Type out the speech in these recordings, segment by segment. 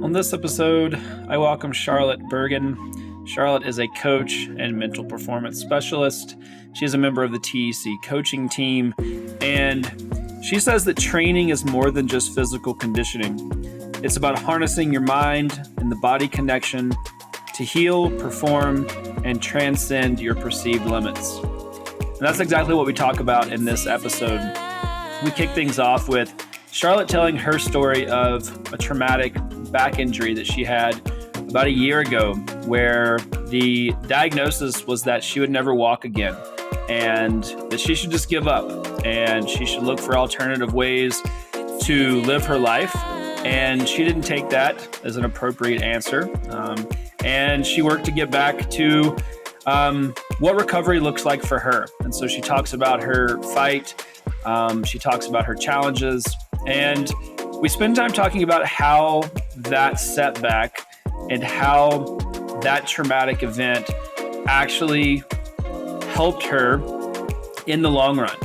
On this episode, I welcome Charlotte Burgin. Charlotte is a coach and mental performance specialist. She is a member of the TEC coaching team, and she says that training is more than just physical conditioning. It's about harnessing your mind and the body connection to heal, perform, and transcend your perceived limits. And that's exactly what we talk about in this episode. We kick things off with Charlotte telling her story of a traumatic back injury that she had about a year ago, where the diagnosis was that she would never walk again and that she should just give up and she should look for alternative ways to live her life. And she didn't take that as an appropriate answer. And she worked to get back to what recovery looks like for her. And so she talks about her fight. She talks about her challenges. And we spend time talking about how that setback and how that traumatic event actually helped her in the long run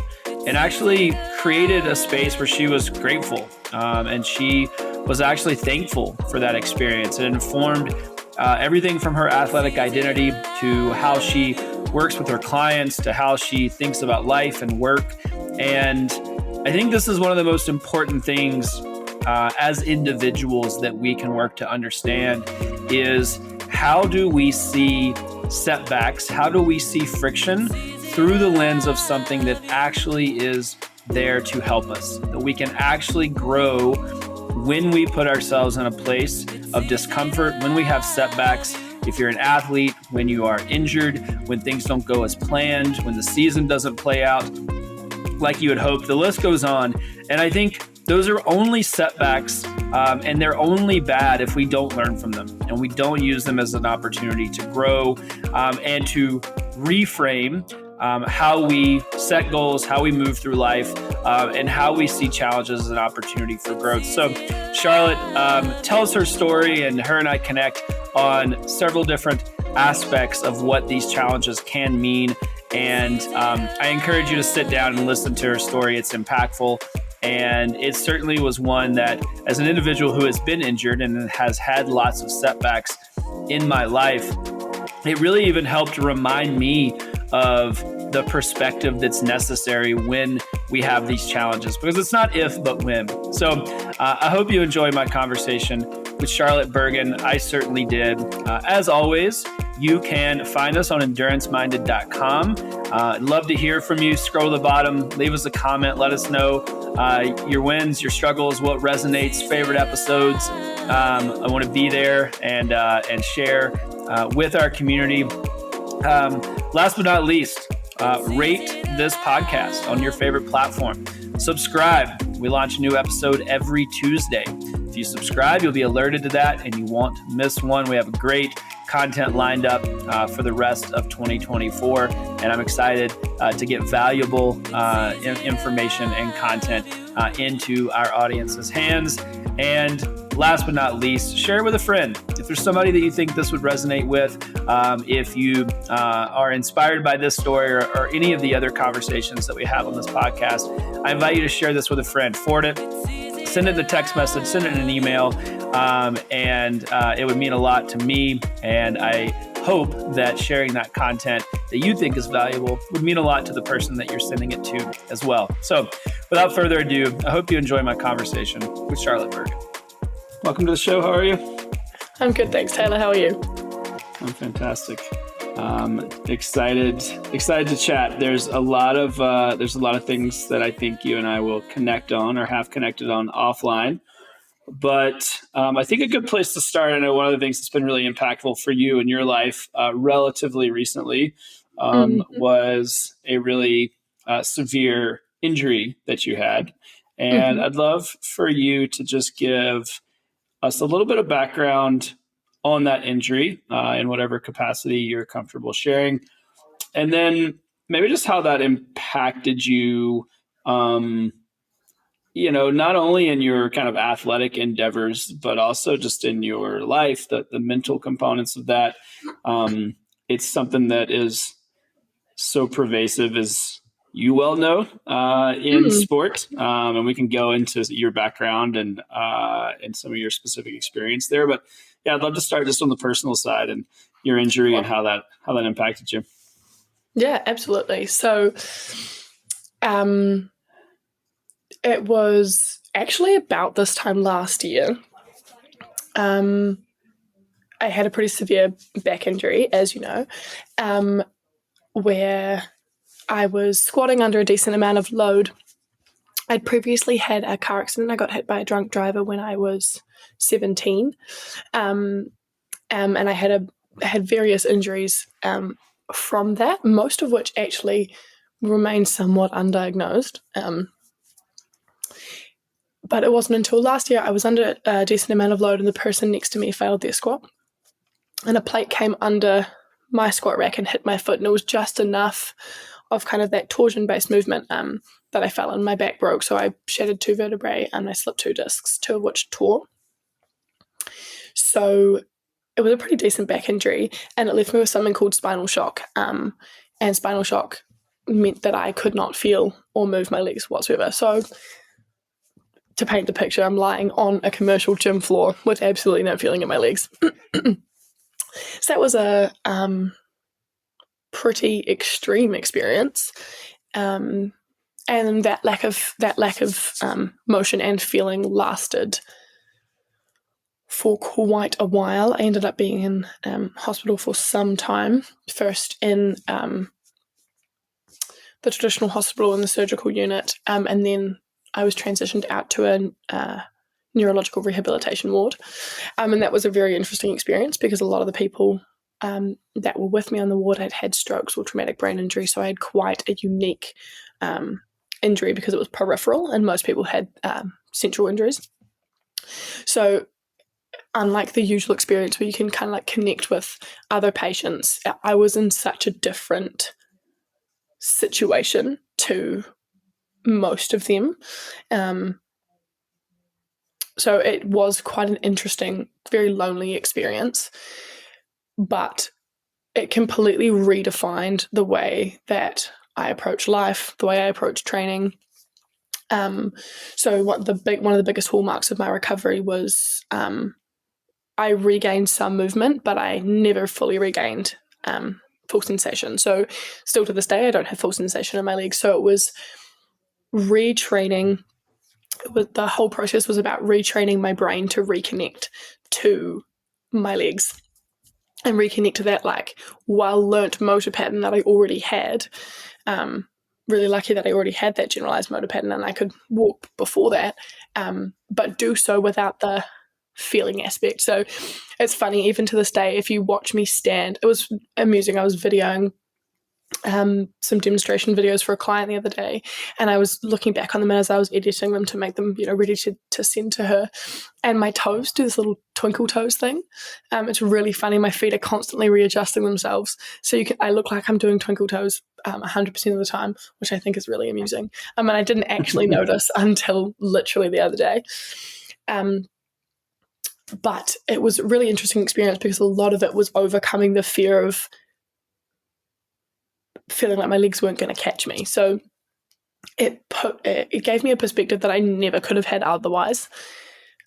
and actually created a space where she was grateful and she was actually thankful for that experience. It informed everything from her athletic identity to how she works with her clients to how she thinks about life and work. And I think this is one of the most important things as individuals that we can work to understand is how do we see setbacks? How do we see friction through the lens of something that actually is there to help us, that we can actually grow when we put ourselves in a place of discomfort, when we have setbacks. If you're an athlete, when you are injured, when things don't go as planned, when the season doesn't play out like you had hoped, the list goes on. And I think those are only setbacks, and they're only bad if we don't learn from them and we don't use them as an opportunity to grow and to reframe how we set goals, how we move through life, and how we see challenges as an opportunity for growth. So Charlotte tells her story, and her and I connect on several different aspects of what these challenges can mean. And I encourage you to sit down and listen to her story. It's impactful. And it certainly was one that, as an individual who has been injured and has had lots of setbacks in my life, it really even helped remind me of the perspective that's necessary when we have these challenges, because it's not if, but when. So I hope you enjoy my conversation with Charlotte Burgin. I certainly did. As always, you can find us on enduranceminded.com. I'd love to hear from you. Scroll to the bottom, leave us a comment, let us know your wins, your struggles, what resonates, favorite episodes. I want to be there and share with our community. Last but not least, rate this podcast on your favorite platform. Subscribe. We launch a new episode every Tuesday. If you subscribe, you'll be alerted to that and you won't miss one. We have great content lined up for the rest of 2024, and I'm excited to get valuable information and content into our audience's hands. And last but not least, share it with a friend. If there's somebody that you think this would resonate with, if you are inspired by this story or any of the other conversations that we have on this podcast, I invite you to share this with a friend. Forward it, send it in a text message, send it in an email, and it would mean a lot to me. And I hope that sharing that content that you think is valuable would mean a lot to the person that you're sending it to as well. So without further ado, I hope you enjoy my conversation with Charlotte Burgin. Welcome to the show. How are you? I'm good, thanks, Taylor. How are you? I'm fantastic. Excited to chat. There's a lot of things that I think you and I will connect on or have connected on offline. But I think a good place to start, I know one of the things that's been really impactful for you in your life relatively recently was a really severe injury that you had. And I'd love for you to just give us a little bit of background on that injury in whatever capacity you're comfortable sharing. And then maybe just how that impacted you, not only in your kind of athletic endeavors, but also just in your life, the mental components of that. It's something that is so pervasive as you well know in Mm. sport, and we can go into your background and some of your specific experience there. But yeah, I'd love to start just on the personal side and your injury and how that impacted you. Yeah, absolutely. So, it was actually about this time last year. I had a pretty severe back injury, as you know, where I was squatting under a decent amount of load. I'd previously had a car accident. I got hit by a drunk driver when I was 17, and I had various injuries from that, most of which actually remain somewhat undiagnosed. But it wasn't until last year I was under a decent amount of load and the person next to me failed their squat. And a plate came under my squat rack and hit my foot. And it was just enough of kind of that torsion-based movement that I fell and my back broke. So I shattered 2 vertebrae and I slipped 2 discs, 2 of which tore. So it was a pretty decent back injury and it left me with something called spinal shock. And spinal shock meant that I could not feel or move my legs whatsoever. So to paint the picture, I'm lying on a commercial gym floor with absolutely no feeling in my legs. So that was a pretty extreme experience, and that lack of motion and feeling lasted for quite a while. I ended up being in hospital for some time. First in the traditional hospital in the surgical unit, and then I was transitioned out to a neurological rehabilitation ward. And that was a very interesting experience because a lot of the people that were with me on the ward had strokes or traumatic brain injury. So I had quite a unique injury because it was peripheral and most people had central injuries. So unlike the usual experience where you can kind of like connect with other patients, I was in such a different situation to most of them. So it was quite an interesting, very lonely experience, but it completely redefined the way that I approach life, the way I approach training. So one of the biggest hallmarks of my recovery was I regained some movement, but I never fully regained full sensation. So still to this day, I don't have full sensation in my legs. So it was retraining. The whole process was about retraining my brain to reconnect to my legs and reconnect to that like well-learnt motor pattern that I already had. Really lucky that I already had that generalized motor pattern and I could walk before that, but do so without the feeling aspect. So it's funny, even to this day, if you watch me stand, it was amusing. I was videoing some demonstration videos for a client the other day, and I was looking back on them as I was editing them to make them, ready to send to her. And my toes do this little twinkle toes thing. It's really funny. My feet are constantly readjusting themselves, so I look like I'm doing twinkle toes 100% of the time, which I think is really amusing. And I didn't actually notice until literally the other day. But it was a really interesting experience because a lot of it was overcoming the fear of feeling like my legs weren't going to catch me. So it gave me a perspective that I never could have had otherwise.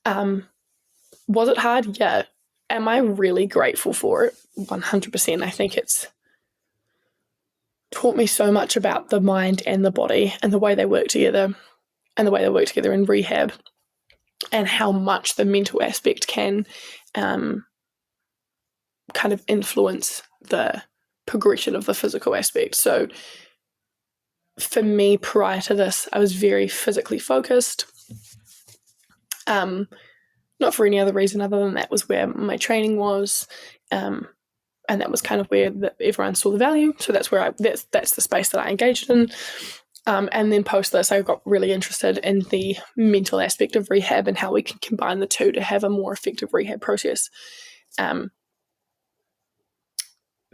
Was it hard? Yeah. Am I really grateful for it? 100%. I think it's taught me so much about the mind and the body and the way they work together in rehab, and how much the mental aspect can kind of influence the progression of the physical aspect. So for me, prior to this, I was very physically focused. Not for any other reason other than that was where my training was, and that was kind of where everyone saw the value. So that's where that's the space that I engaged in. And then post this, I got really interested in the mental aspect of rehab and how we can combine the two to have a more effective rehab process.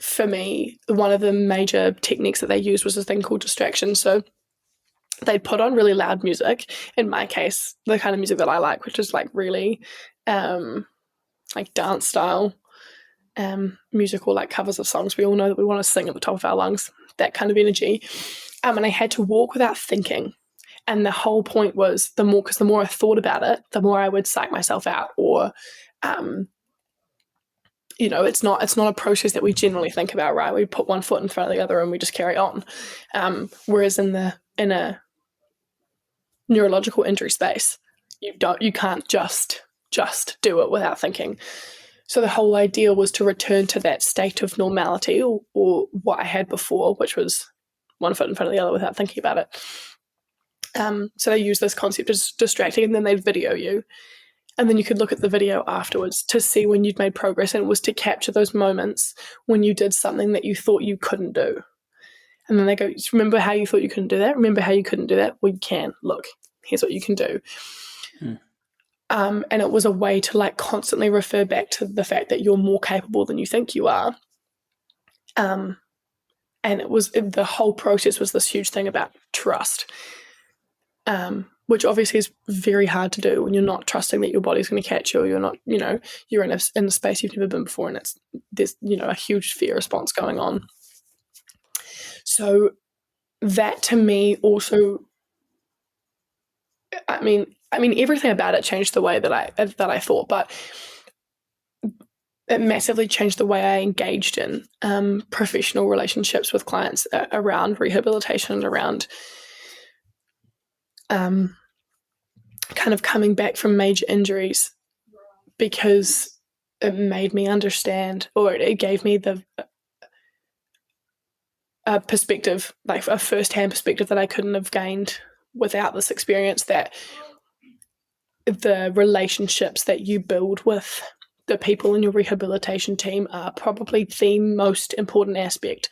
For me, one of the major techniques that they used was a thing called distraction. So they'd put on really loud music. In my case, the kind of music that I like, which is like really like dance style music, or like covers of songs we all know that we want to sing at the top of our lungs, that kind of energy. And I had to walk without thinking. And the whole point was because the more I thought about it, the more I would psych myself out, or, it's not a process that we generally think about, right? We put one foot in front of the other and we just carry on. Whereas in a neurological injury space, you can't just do it without thinking. So the whole idea was to return to that state of normality, or what I had before, which was one foot in front of the other without thinking about it. So they use this concept as distracting, and then they'd video you. And then you could look at the video afterwards to see when you'd made progress, and it was to capture those moments when you did something that you thought you couldn't do. And then they go, remember how you thought you couldn't do that? Remember how you couldn't do that? Well, you can. Look, here's what you can do. And it was a way to constantly refer back to the fact that you're more capable than you think you are. And the whole process was this huge thing about trust, which obviously is very hard to do when you're not trusting that your body's going to catch you, or you're not, you're in a space you've never been before, and there's a huge fear response going on. So that to me also, I mean, everything about it changed the way that I thought, but it massively changed the way I engaged in professional relationships with clients around rehabilitation and around kind of coming back from major injuries, because it made me understand, or it gave me a perspective, a first-hand perspective that I couldn't have gained without this experience, that the relationships that you build with the people in your rehabilitation team are probably the most important aspect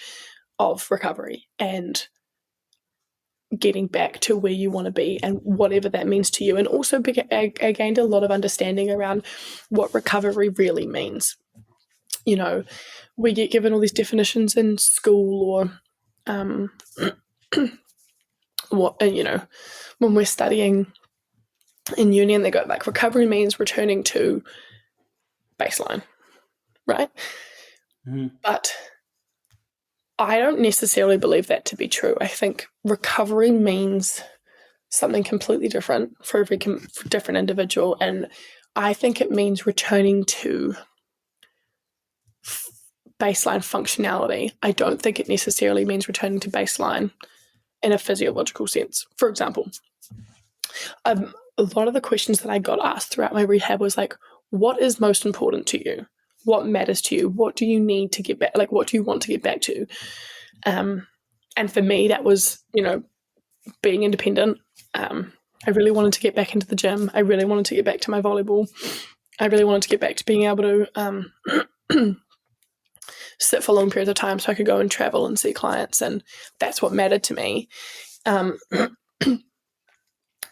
of recovery and getting back to where you want to be, and whatever that means to you. And also I gained a lot of understanding around what recovery really means. We get given all these definitions in school, or when we're studying in uni, and they go recovery means returning to baseline, right? But I don't necessarily believe that to be true. I think recovery means something completely different for every different individual, and I think it means returning to baseline functionality. I don't think it necessarily means returning to baseline in a physiological sense. For example, a lot of the questions that I got asked throughout my rehab was what is most important to you? What matters to you? What do you need to get back? What do you want to get back to? And for me, that was, being independent. I really wanted to get back into the gym. I really wanted to get back to my volleyball. I really wanted to get back to being able to sit for long periods of time so I could go and travel and see clients, and that's what mattered to me.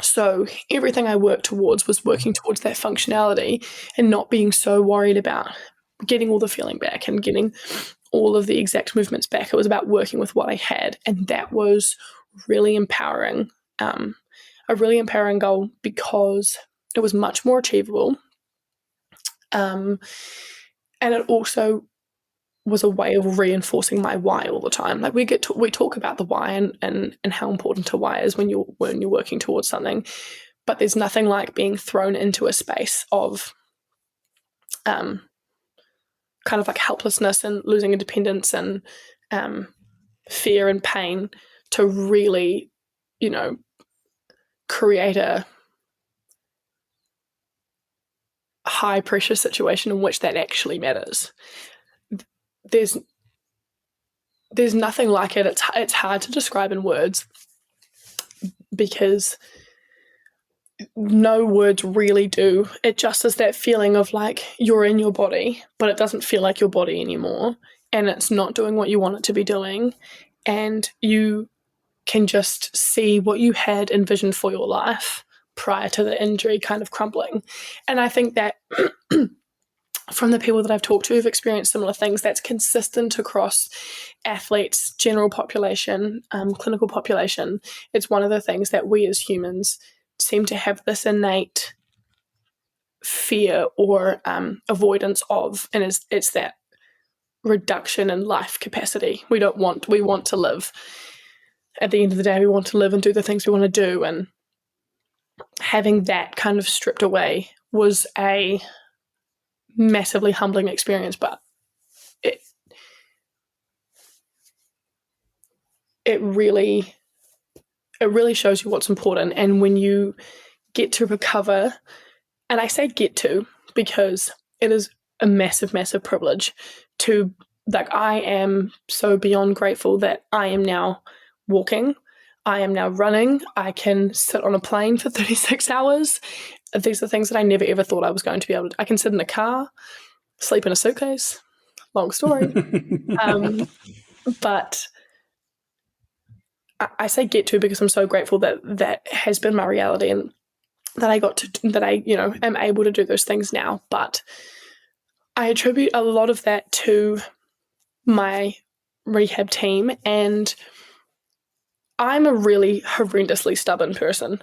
So everything I worked towards was working towards that functionality, and not being so worried about getting all the feeling back and getting all of the exact movements back. It was about working with what I had, and that was really empowering. A really empowering goal, because it was much more achievable. And it also was a way of reinforcing my why all the time. We talk about the why and how important a why is when you're working towards something, but there's nothing like being thrown into a space of kind of helplessness and losing independence and fear and pain to really, create a high pressure situation in which that actually matters. There's nothing like it. It's hard to describe in words, because no words really do. It just is that feeling of you're in your body, but it doesn't feel like your body anymore, and it's not doing what you want it to be doing, and you can just see what you had envisioned for your life prior to the injury kind of crumbling. And I think that from the people that I've talked to who've experienced similar things, that's consistent across athletes, general population, clinical population. It's one of the things that we as humans seem to have this innate fear or avoidance of, and it's that reduction in life capacity. We want to live. at the end of the day, we want to live and do the things we want to do. And having that kind of stripped away was a massively humbling experience, but it really shows you what's important. And when you get to recover, and I say get to because it is a massive, massive privilege to, like, I am so beyond grateful that I am now walking, I am now running, I can sit on a plane for 36 hours. These are things that I never ever thought I was going to be able to. I can sit in a car, sleep in a suitcase, long story. But I say get to because I'm so grateful that that has been my reality, and that I am able to do those things now. But I attribute a lot of that to my rehab team, and I'm a really horrendously stubborn person,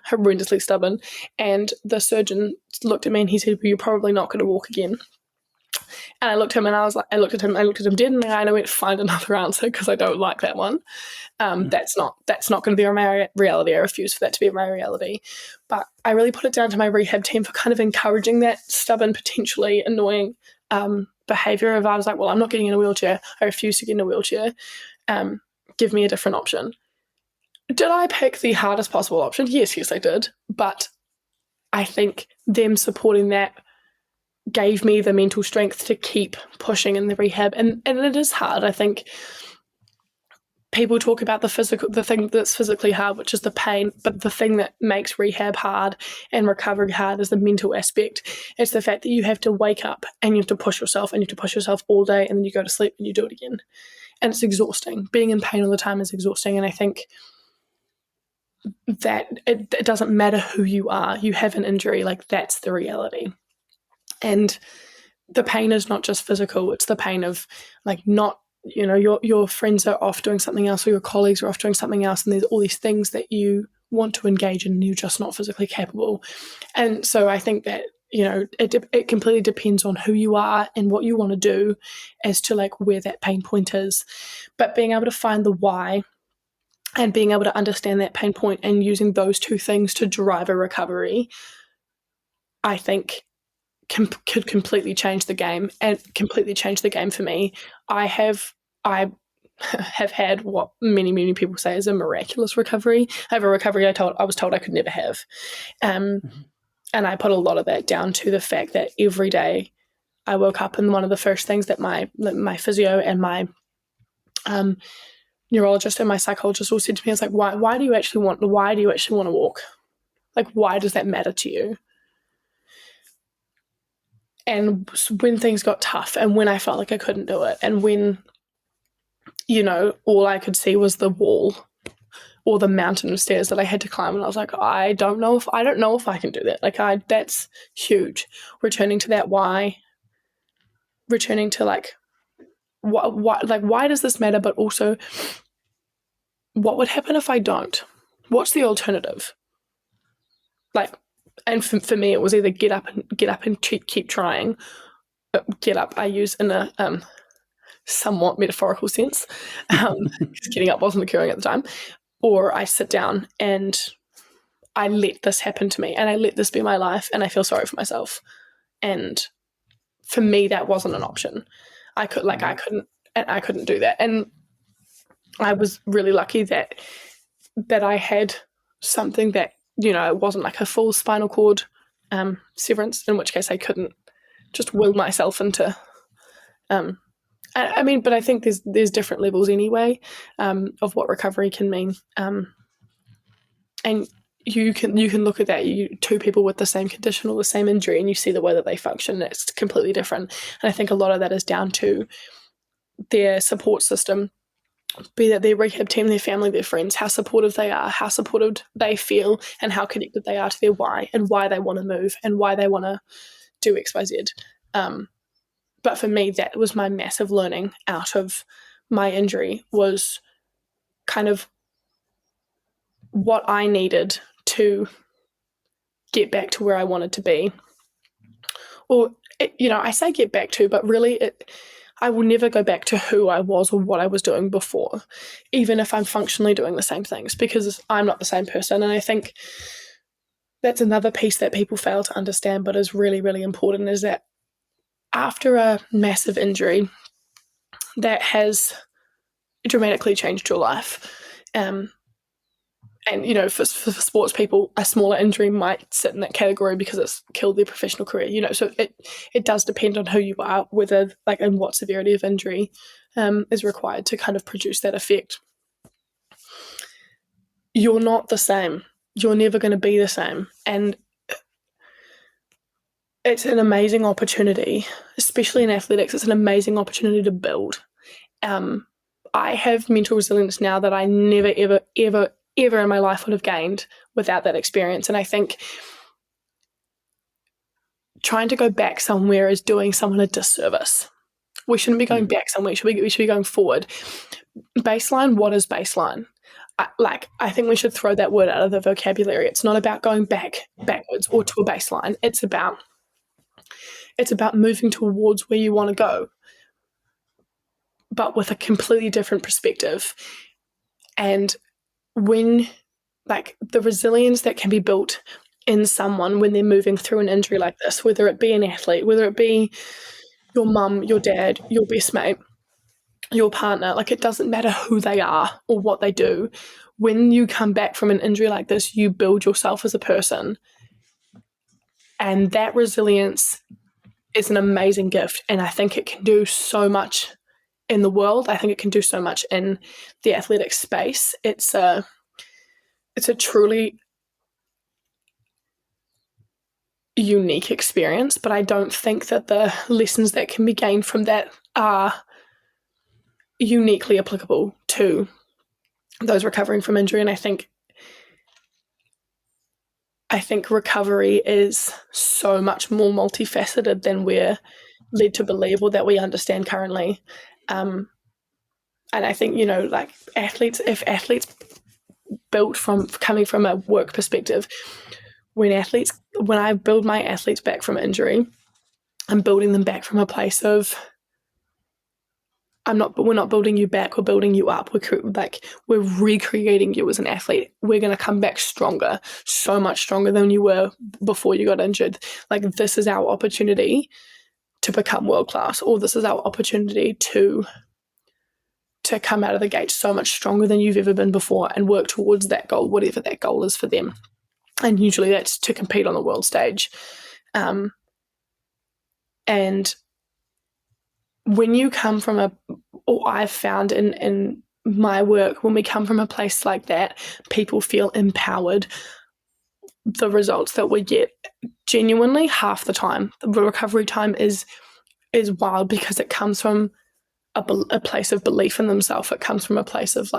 and the surgeon looked at me and he said, well, you're probably not going to walk again. And I looked at him and I looked at him dead in the eye, and I went, find another answer, because I don't like that one. That's not going to be my reality. I refuse for that to be my reality. But I really put it down to my rehab team for kind of encouraging that stubborn, potentially annoying behavior of, I was like, well, I'm not getting in a wheelchair. I refuse to get in a wheelchair. Give me a different option. Did I pick the hardest possible option? Yes, I did. But I think them supporting that gave me the mental strength to keep pushing in the rehab. And it is hard. I think people talk about the thing that's physically hard, which is the pain, but the thing that makes rehab hard and recovery hard is the mental aspect. It's the fact that you have to wake up and you have to push yourself, and you have to push yourself all day, and then you go to sleep and you do it again. And it's exhausting. Being in pain all the time is exhausting. And I think that it doesn't matter who you are. You have an injury, like, that's the reality. And the pain is not just physical, it's the pain of, like, not, your friends are off doing something else, or your colleagues are off doing something else, and there's all these things that you want to engage in and you're just not physically capable. And so I think that, it completely depends on who you are and what you want to do as to, like, where that pain point is. But being able to find the why and being able to understand that pain point and using those two things to drive a recovery, I think could completely change the game, and completely change the game for me. I have had what many people say is a miraculous recovery. I have a recovery I was told I could never have. And I put a lot of that down to the fact that every day I woke up, and one of the first things that my physio and my neurologist and my psychologist all said to me is, like, why do you actually want to walk? Like, why does that matter to you? And when things got tough, and when I felt like I couldn't do it, and when, all I could see was the wall or the mountain of stairs that I had to climb, and I was like, I don't know if I can do that. Like, that's huge. Returning to that why, returning to, like, why does this matter? But also, what would happen if I don't? What's the alternative? Like, and for me, it was either get up and keep trying. Get up, I use in a somewhat metaphorical sense, because getting up wasn't occurring at the time. Or I sit down and I let this happen to me, and I let this be my life, and I feel sorry for myself. And for me, that wasn't an option. I couldn't do that. And I was really lucky that I had something that, it wasn't like a full spinal cord severance, in which case I couldn't just will myself into but I think there's different levels anyway of what recovery can mean. And you can look at that, two people with the same condition or the same injury, and you see the way that they function. It's completely different. And I think a lot of that is down to their support system, be that their rehab team, their family, their friends, how supportive they are, how supportive they feel, and how connected they are to their why, and why they want to move, and why they want to do XYZ. But for me, that was my massive learning out of my injury, was kind of what I needed to get back to where I wanted to be. Or, I say get back to, but really I will never go back to who I was or what I was doing before, even if I'm functionally doing the same things, because I'm not the same person. And I think that's another piece that people fail to understand, but is really, really important, is that after a massive injury that has dramatically changed your life, and, for sports people, a smaller injury might sit in that category because it's killed their professional career, so it does depend on who you are, whether, and what severity of injury is required to kind of produce that effect. You're not the same. You're never going to be the same. And it's an amazing opportunity, especially in athletics. It's an amazing opportunity to build. I have mental resilience now that I never, ever, ever, ever in my life would have gained without that experience. And I think trying to go back somewhere is doing someone a disservice. We shouldn't be going back somewhere. We should be going forward. Baseline, what is baseline? I think we should throw that word out of the vocabulary. It's not about going backwards or to a baseline. It's about moving towards where you want to go, but with a completely different perspective. And when, the resilience that can be built in someone when they're moving through an injury like this, whether it be an athlete, whether it be your mum, your dad, your best mate, your partner, it doesn't matter who they are or what they do. When you come back from an injury like this, you build yourself as a person. And that resilience is an amazing gift. And I think it can do so much in the world. I think it can do so much in the athletic space. It's a truly unique experience, but I don't think that the lessons that can be gained from that are uniquely applicable to those recovering from injury. And I think recovery is so much more multifaceted than we're led to believe or that we understand currently. And I think, if athletes built from coming from a work perspective, when I build my athletes back from injury, I'm building them back from a place of, we're not building you back, we're building you up. We're recreating you as an athlete. We're going to come back stronger, so much stronger than you were before you got injured. This is our opportunity to become world class, or this is our opportunity to come out of the gate so much stronger than you've ever been before and work towards that goal, whatever that goal is for them. And usually that's to compete on the world stage. And when you come from or I've found in my work, when we come from a place like that, people feel empowered. The results that we get, genuinely, half the time, the recovery time is wild, because it comes from a place of belief in themselves. It comes from a place of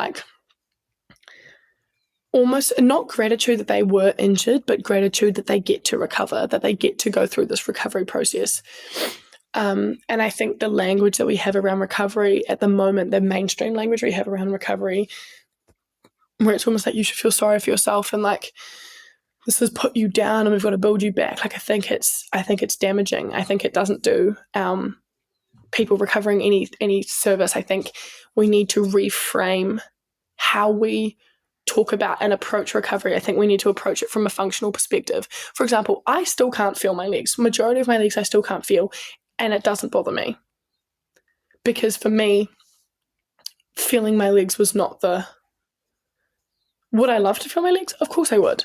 almost not gratitude that they were injured, but gratitude that they get to recover, that they get to go through this recovery process. And I think the language that we have around recovery at the moment, the mainstream language we have around recovery, where it's almost like you should feel sorry for yourself and this has put you down and we've got to build you back. I think it's damaging. I think it doesn't do people recovering any service. I think we need to reframe how we talk about and approach recovery. I think we need to approach it from a functional perspective. For example, I still can't feel my legs. Majority of my legs I still can't feel, and it doesn't bother me. Because for me, feeling my legs was not would I love to feel my legs? Of course I would.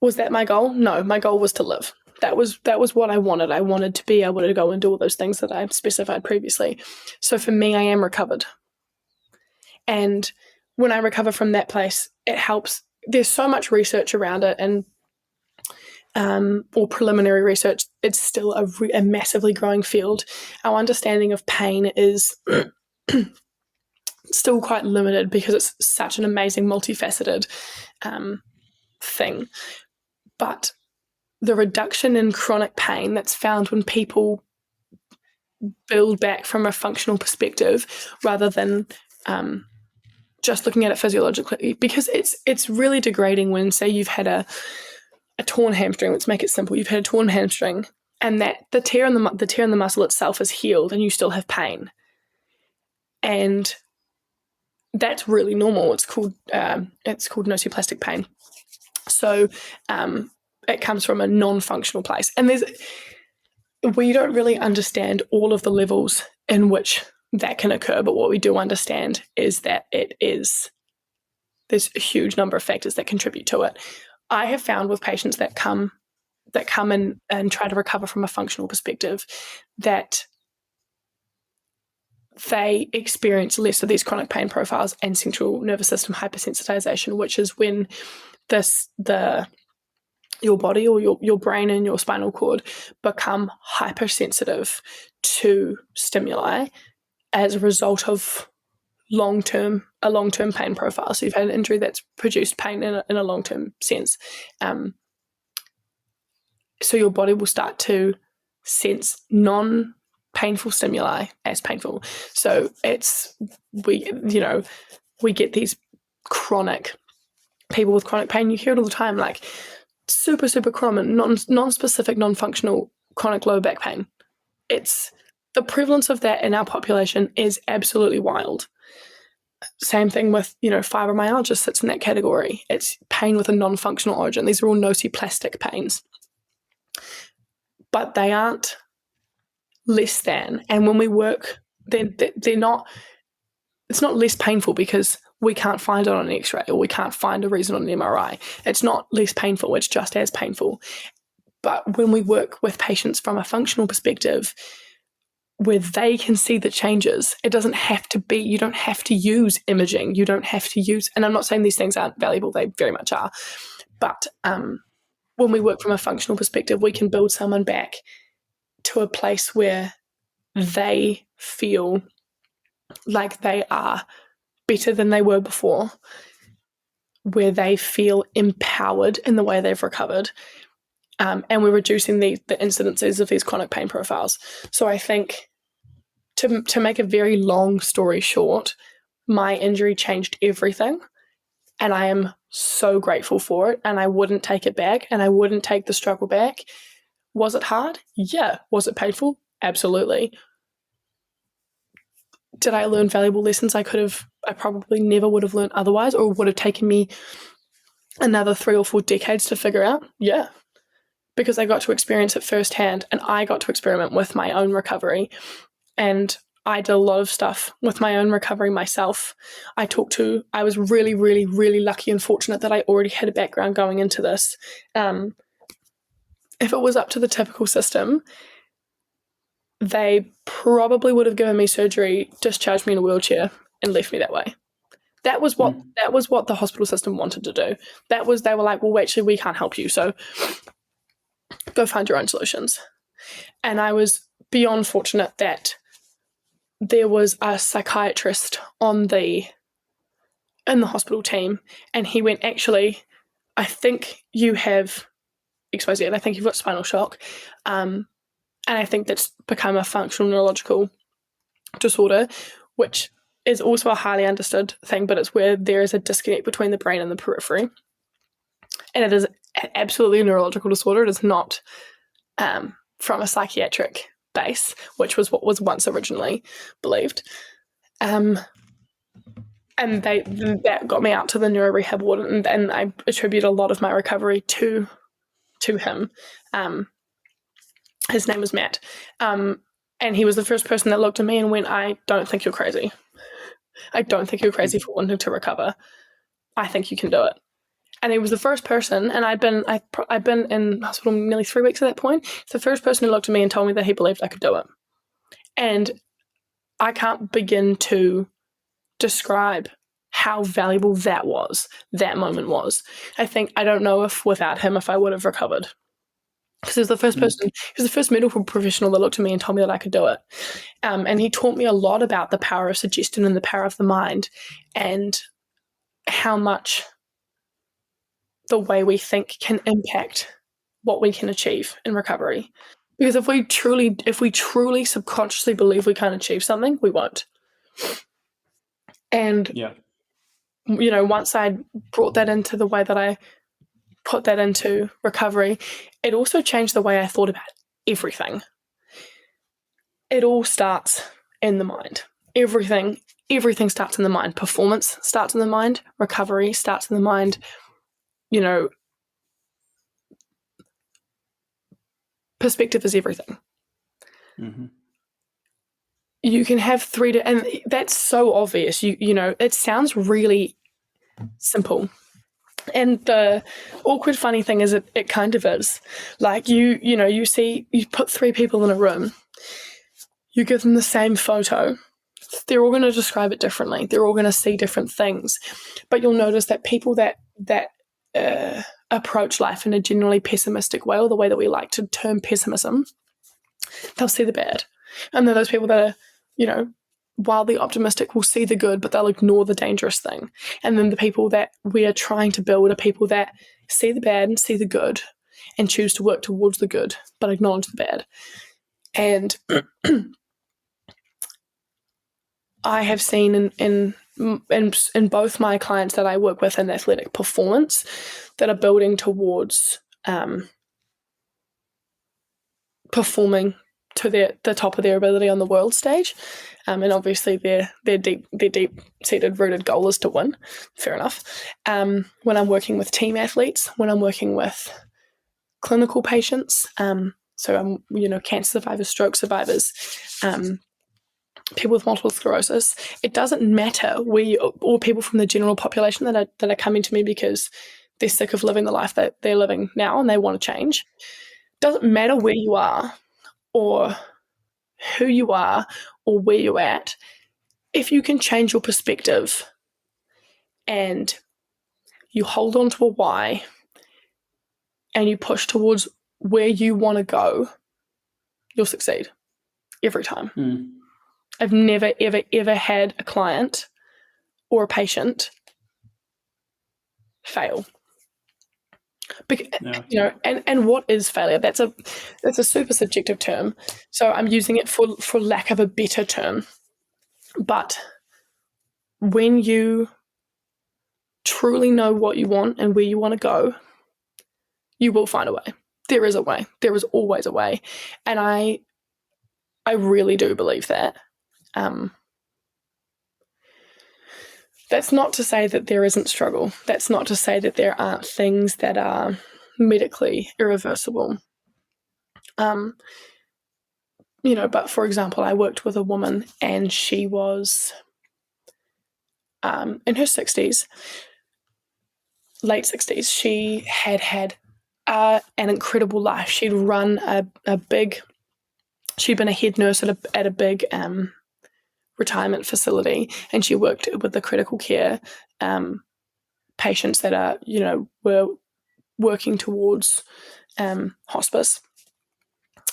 Was that my goal? No, my goal was to live. That was what I wanted. I wanted to be able to go and do all those things that I specified previously. So for me, I am recovered. And when I recover from that place, it helps. There's so much research around it, and or preliminary research. It's still a massively growing field. Our understanding of pain is still quite limited because it's such an amazing, multifaceted thing. But the reduction in chronic pain that's found when people build back from a functional perspective rather than just looking at it physiologically, because it's really degrading when, say, you've had a torn hamstring. Let's make it simple. You've had a torn hamstring, and that the tear in the muscle itself is healed, and you still have pain. And that's really normal. It's called nociplastic pain. So it comes from a non-functional place. And we don't really understand all of the levels in which that can occur, but what we do understand is that there's a huge number of factors that contribute to it. I have found with patients that come in and try to recover from a functional perspective that they experience less of these chronic pain profiles and central nervous system hypersensitization, which is when your body or your brain and your spinal cord become hypersensitive to stimuli as a result of a long-term pain profile. So you've had an injury that's produced pain in a long-term sense. So your body will start to sense non-painful stimuli as painful. So we get these people with chronic pain. You hear it all the time, like super, super common, non-specific, non-functional chronic lower back pain. It's the prevalence of that in our population is absolutely wild. Same thing with, fibromyalgia sits in that category. It's pain with a non-functional origin. These are all nociplastic pains. But they aren't less than. And when we work, they're not, it's not less painful because we can't find it on an x-ray or we can't find a reason on an MRI. It's not less painful, it's just as painful. But when we work with patients from a functional perspective, where they can see the changes, it doesn't have to be, you don't have to use imaging, you don't have to use, and I'm not saying these things aren't valuable, they very much are, but when we work from a functional perspective, we can build someone back to a place where they feel like they are better than they were before, where they feel empowered in the way they've recovered, and we're reducing the incidences of these chronic pain profiles. So I think, to make a very long story short, my injury changed everything, and I am so grateful for it, and I wouldn't take it back, and I wouldn't take the struggle back. Was it hard? Yeah. Was it painful? Absolutely. Did I learn valuable lessons I probably never would have learned otherwise, or would have taken me another 3 or 4 decades to figure out? Yeah. Because I got to experience it firsthand, and I got to experiment with my own recovery. And I did a lot of stuff with my own recovery myself. I was really, really, really lucky and fortunate that I already had a background going into this. If it was up to the typical system, they probably would have given me surgery, discharged me in a wheelchair, and left me that way. That was what the hospital system wanted to do. They were like, well, actually, we can't help you, so go find your own solutions. And I was beyond fortunate that there was a psychiatrist in the hospital team, and he went, actually, I think you have XYZ, and I think you've got spinal shock, and I think that's become a functional neurological disorder, which is also a highly understood thing, but it's where there is a disconnect between the brain and the periphery. And it is absolutely a neurological disorder. It is not from a psychiatric base, which was what was once originally believed. And that got me out to the neuro rehab ward, and I attribute a lot of my recovery to him. His name was Matt. And he was the first person that looked at me and went, I don't think you're crazy. I don't think you're crazy for wanting to recover. I think you can do it. And he was the first person, and I'd been in hospital nearly 3 weeks at that point. It's the first person who looked at me and told me that he believed I could do it. And I can't begin to describe how valuable that moment was. I don't know if without him, if I would have recovered. Because he was the first person, he was the first medical professional that looked at me and told me that I could do it. And he taught me a lot about the power of suggestion and the power of the mind, and how much the way we think can impact what we can achieve in recovery. Because if we truly subconsciously believe we can't achieve something, we won't. And once I brought that into the way that I put that into recovery, it also changed the way I thought about everything. It all starts in the mind. everything starts in the mind. Performance starts in the mind. Recovery starts in the mind. Perspective is everything. Mm-hmm. You can have and that's so obvious. It sounds really simple. And the awkward, funny thing is it kind of is. Like you put 3 people in a room, you give them the same photo, they're all going to describe it differently. They're all going to see different things. But you'll notice that people that approach life in a generally pessimistic way, or the way that we like to term pessimism, they'll see the bad. And then those people that are, wildly optimistic will see the good, but they'll ignore the dangerous thing. And then the people that we are trying to build are people that see the bad and see the good and choose to work towards the good, but acknowledge the bad. And I have seen in both my clients that I work with in athletic performance that are building towards performing to the top of their ability on the world stage, and obviously their deep-seated, rooted goal is to win. Fair enough. When I'm working with team athletes, when I'm working with clinical patients, so I'm cancer survivors, stroke survivors, people with multiple sclerosis, it doesn't matter or people from the general population that are coming to me because they're sick of living the life that they're living now and they want to change. Doesn't matter where you are or who you are or where you're at. If you can change your perspective and you hold on to a why and you push towards where you want to go, you'll succeed every time. I've never, ever, ever had a client or a patient fail. And what is failure? That's a super subjective term. So I'm using it for lack of a better term. But when you truly know what you want and where you want to go, you will find a way. There is a way. There is always a way. And I really do believe that. That's not to say that there isn't struggle. That's not to say that there aren't things that are medically irreversible. But for example, I worked with a woman and she was in her 60s, late 60s. She had an incredible life. She'd run she'd been a head nurse at a big retirement facility, and she worked with the critical care patients that are, were working towards hospice.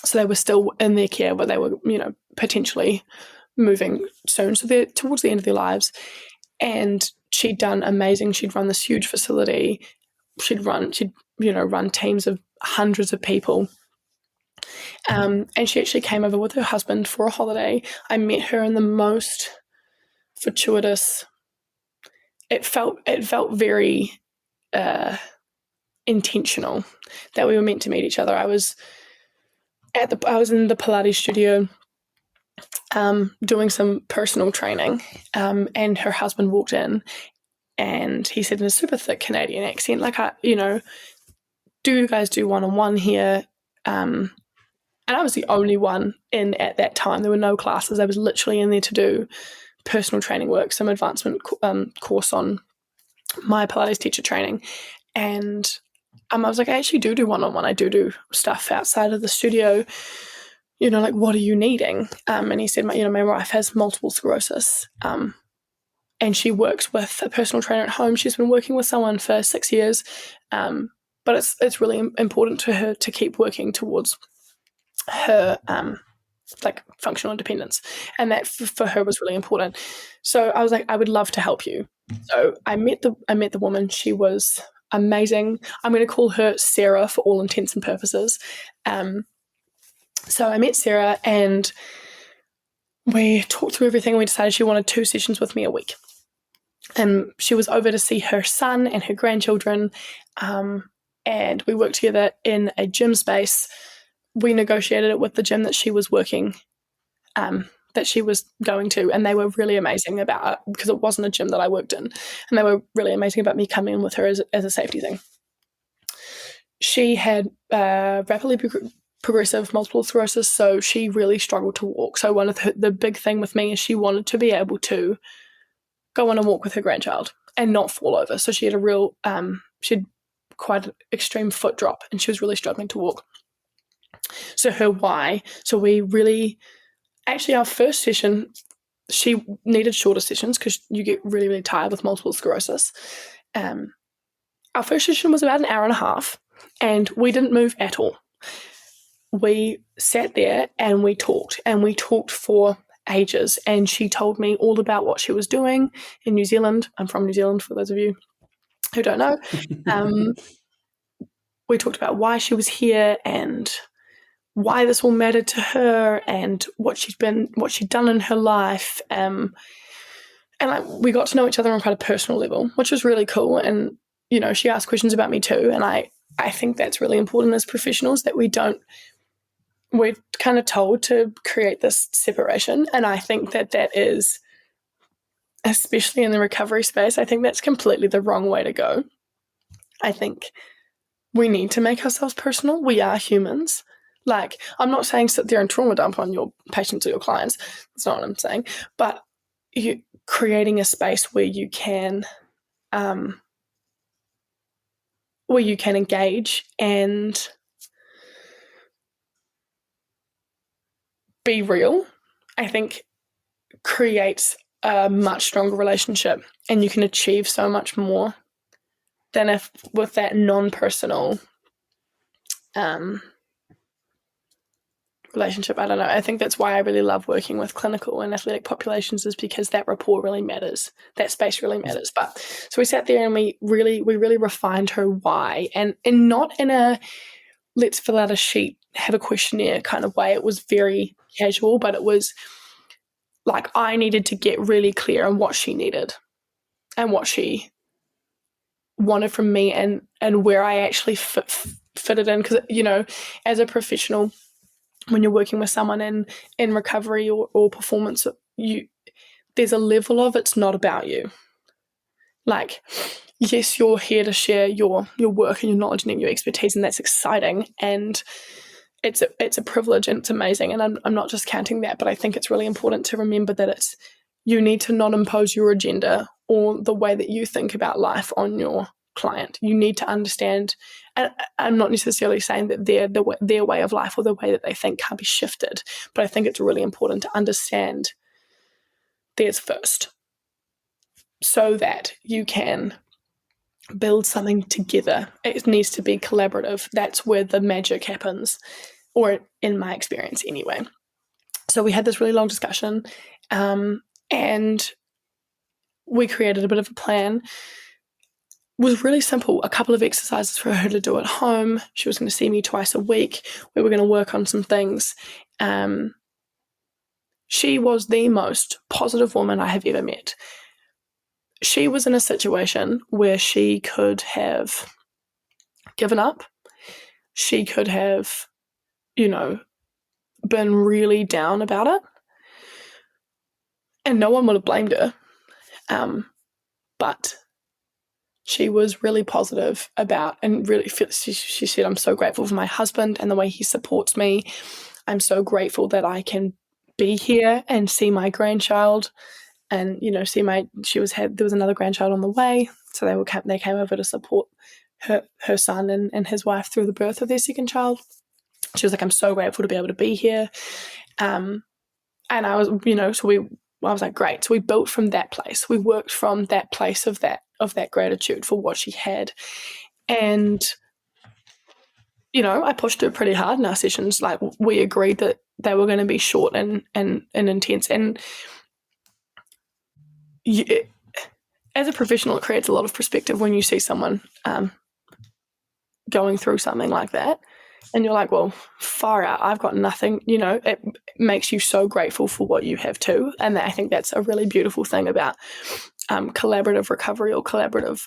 So they were still in their care, but they were, potentially moving soon. So they're towards the end of their lives. And she'd done amazing. She'd run this huge facility. She'd run teams of hundreds of people. And she actually came over with her husband for a holiday. I met her in the most fortuitous. It felt very intentional that we were meant to meet each other. I was in the Pilates studio doing some personal training, and her husband walked in, and he said in a super thick Canadian accent, like, do you guys do one-on-one here? And I was the only one in at that time. There were no classes. I was literally in there to do personal training work, some advancement course on my Pilates teacher training. And I was like, I actually do one-on-one. I do stuff outside of the studio. Like, what are you needing? And he said, my wife has multiple sclerosis. And she works with a personal trainer at home. She's been working with someone for 6 years. But it's really important to her to keep working towards her functional independence, and that for her was really important. So I was like, I would love to help you. So I met the woman. She was amazing. I'm going to call her Sarah for all intents and purposes. So I met Sarah and we talked through everything, and we decided she wanted 2 sessions with me a week. And she was over to see her son and her grandchildren, and we worked together in a gym space. We negotiated it with the gym that she was working that she was going to, and they were really amazing about it because it wasn't a gym that I worked in, and they were really amazing about me coming in with her as a safety thing. She had rapidly progressive multiple sclerosis, so she really struggled to walk. So one of the big thing with me is she wanted to be able to go on a walk with her grandchild and not fall over. So she had she had quite an extreme foot drop, and she was really struggling to walk. So her why, so we really, actually our first session, she needed shorter sessions because you get really, really tired with multiple sclerosis. Our first session was about an hour and a half, and we didn't move at all. We sat there and we talked for ages, and she told me all about what she was doing in New Zealand. I'm from New Zealand, for those of you who don't know. We talked about why she was here and why this all mattered to her and what she'd done in her life. And we got to know each other on quite a personal level, which was really cool. And, you know, she asked questions about me too. And I think that's really important as professionals, that we're kind of told to create this separation. And I think that is, especially in the recovery space, I think that's completely the wrong way to go. I think we need to make ourselves personal. We are humans. Like, I'm not saying sit there and trauma dump on your patients or your clients. That's not what I'm saying. But creating a space where you can engage and be real, I think creates a much stronger relationship, and you can achieve so much more than if with that non-personal relationship. I don't know. I think that's why I really love working with clinical and athletic populations, is because that rapport really matters. That space really matters. But so we sat there and we really refined her why, and not in a let's fill out a sheet, have a questionnaire kind of way. It was very casual, but it was like I needed to get really clear on what she needed and what she wanted from me, and where I actually fitted in. Because, you know, as a professional, when you're working with someone in recovery or performance, there's a level of it's not about you. Like, yes, you're here to share your work and your knowledge and your expertise, and that's exciting, and it's a privilege, and it's amazing, and I'm not just counting that, but I think it's really important to remember that you need to not impose your agenda or the way that you think about life on your client. You need to understand, and I'm not necessarily saying that their way of life or the way that they think can't be shifted, but I think it's really important to understand theirs first, so that you can build something together. It needs to be collaborative. That's where the magic happens, or in my experience anyway. So we had this really long discussion, and we created a bit of a plan. It was really simple. A couple of exercises for her to do at home. She was going to see me twice a week. We were going to work on some things. She was the most positive woman I have ever met. She was in a situation where she could have given up. She could have, been really down about it. And no one would have blamed her. But she was really positive about, and really, she said, I'm so grateful for my husband and the way he supports me. I'm so grateful that I can be here and see my grandchild, and there was another grandchild on the way, so they came over to support her son and his wife through the birth of their second child. She was like, I'm so grateful to be able to be here, and I was, I was like, great. So we built from that place. We worked from that place of that gratitude for what she had, and I pushed her pretty hard in our sessions. Like, we agreed that they were going to be short and intense. And as a professional, it creates a lot of perspective when you see someone going through something like that, and you're like, well, far out, I've got nothing. It makes you so grateful for what you have too. And I think that's a really beautiful thing about collaborative recovery or collaborative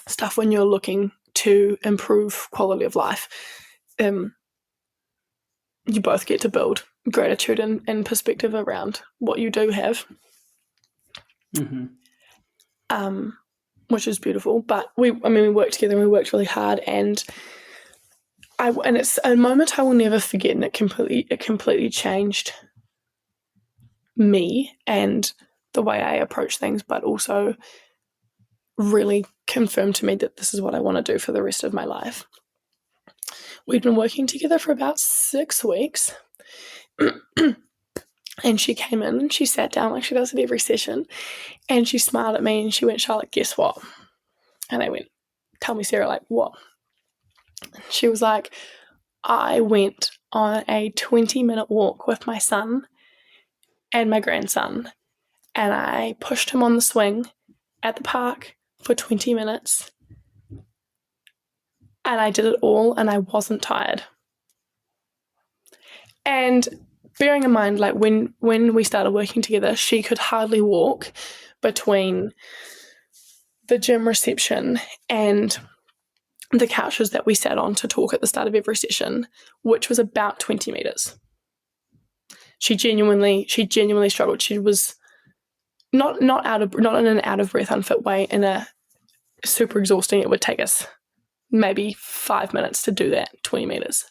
stuff when you're looking to improve quality of life. You both get to build gratitude and perspective around what you do have, which is beautiful. But we worked together and we worked really hard, and it's a moment I will never forget, and it completely changed me and the way I approach things, but also really confirmed to me that this is what I want to do for the rest of my life. We'd been working together for about 6 weeks. And she came in and she sat down like she does at every session, and she smiled at me and she went, "Charlotte, guess what?" And I went, "Tell me, Sarah, like what?" She was like, "I went on a 20-minute walk with my son and my grandson, and I pushed him on the swing at the park for 20 minutes, and I did it all, and I wasn't tired." And bearing in mind, like when we started working together, she could hardly walk between the gym reception and the couches that we sat on to talk at the start of every session, which was about 20 meters. She genuinely struggled. She was not in an out of breath, unfit way, in a super exhausting. It would take us maybe 5 minutes to do that 20 meters.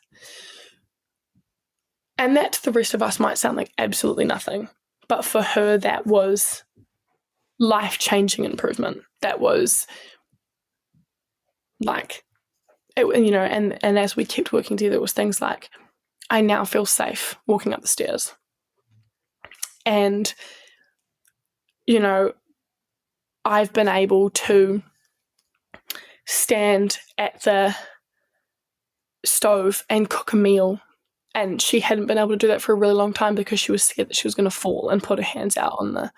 And that to the rest of us might sound like absolutely nothing, but for her that was life-changing improvement. That was like, and as we kept working together, it was things like, I now feel safe walking up the stairs. And, I've been able to stand at the stove and cook a meal. And she hadn't been able to do that for a really long time because she was scared that she was going to fall and put her hands out on the...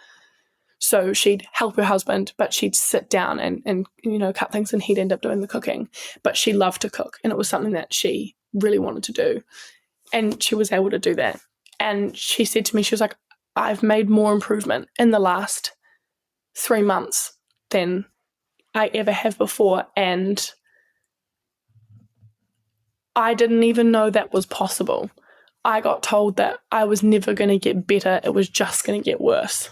So she'd help her husband, but she'd sit down and cut things, and he'd end up doing the cooking. But she loved to cook, and it was something that she really wanted to do. And she was able to do that. And she said to me, she was like, "I've made more improvement in the last 3 months than I ever have before. And I didn't even know that was possible. I got told that I was never going to get better. It was just going to get worse."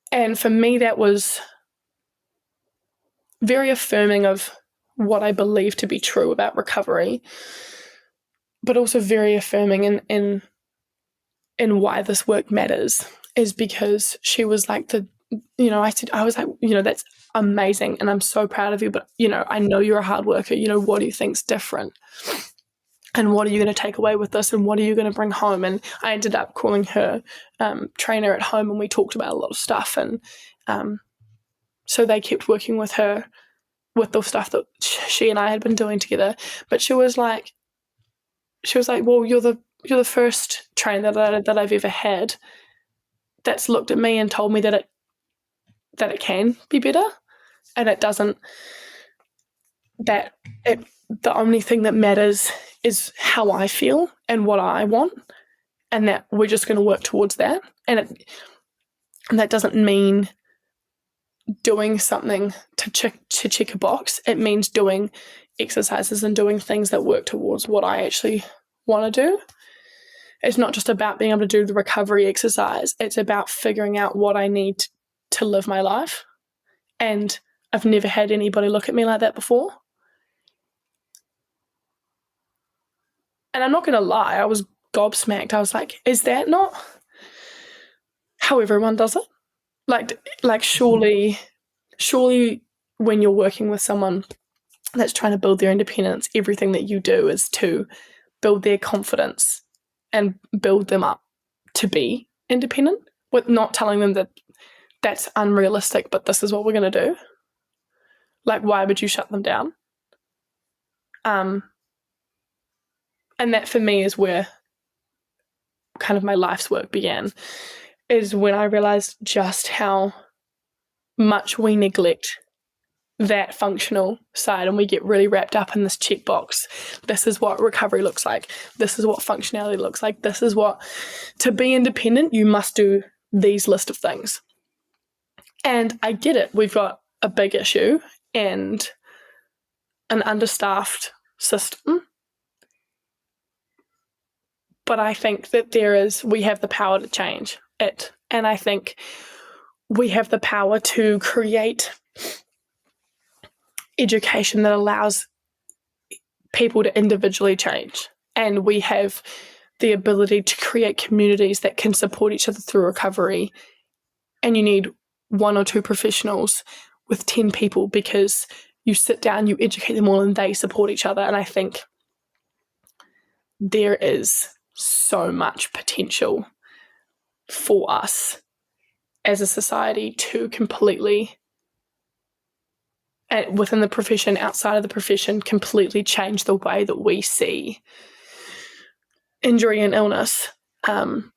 And for me, that was very affirming of what I believe to be true about recovery, but also very affirming in why this work matters, is because she was like, I was like, "That's amazing, and I'm so proud of you, but, I know you're a hard worker. What do you think's different? And what are you going to take away with this? And what are you going to bring home?" And I ended up calling her trainer at home, and we talked about a lot of stuff. And so they kept working with her with the stuff that she and I had been doing together. But she was like, "Well, you're the first trainer that I've ever had that's looked at me and told me that it can be better, and it doesn't. The only thing that matters is how I feel and what I want, and that we're just going to work towards that. And that doesn't mean doing something to check a box. It means doing exercises and doing things that work towards what I actually want to do. It's not just about being able to do the recovery exercise. It's about figuring out what I need to live my life. And I've never had anybody look at me like that before. And I'm not going to lie, I was gobsmacked. I was like, is that not how everyone does it? Like surely when you're working with someone that's trying to build their independence, everything that you do is to build their confidence and build them up to be independent, with not telling them that that's unrealistic, but this is what we're going to do. Like, why would you shut them down? And that for me is where kind of my life's work began, is when I realized just how much we neglect that functional side, and we get really wrapped up in this checkbox. This is what recovery looks like. This is what functionality looks like. This is what, to be independent, you must do these list of things. And I get it. We've got a big issue and an understaffed system. But I think that we have the power to change it. And I think we have the power to create education that allows people to individually change. And we have the ability to create communities that can support each other through recovery. And you need 1 or 2 professionals with 10 people, because you sit down, you educate them all, and they support each other. And I think there is so much potential for us as a society to completely, within the profession, outside of the profession, completely change the way that we see injury and illness, and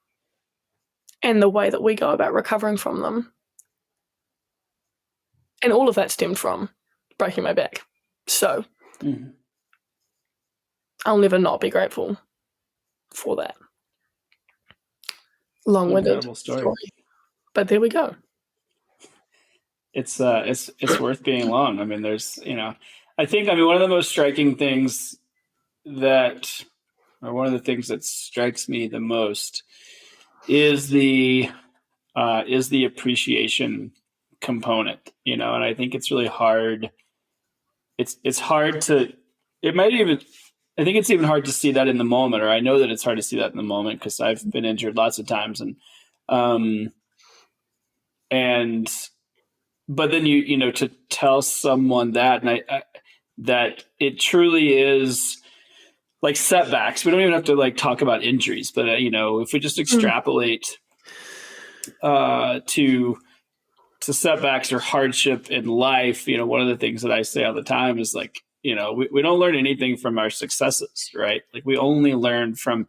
the way that we go about recovering from them. And all of that stemmed from breaking my back. So I'll never not be grateful for that. Long-winded story. But there we go. It's worth being long. I mean, there's, I think, one of the most striking things one of the things that strikes me the most is the appreciation component, and I think it's really hard. It's hard to, I think it's even hard to see that in the moment, or I know that it's hard to see that in the moment because I've been injured lots of times, but then to tell someone that, and that it truly is like setbacks. We don't even have to like talk about injuries, but if we just extrapolate to setbacks or hardship in life, one of the things that I say all the time is like, we don't learn anything from our successes, right? Like we only learn from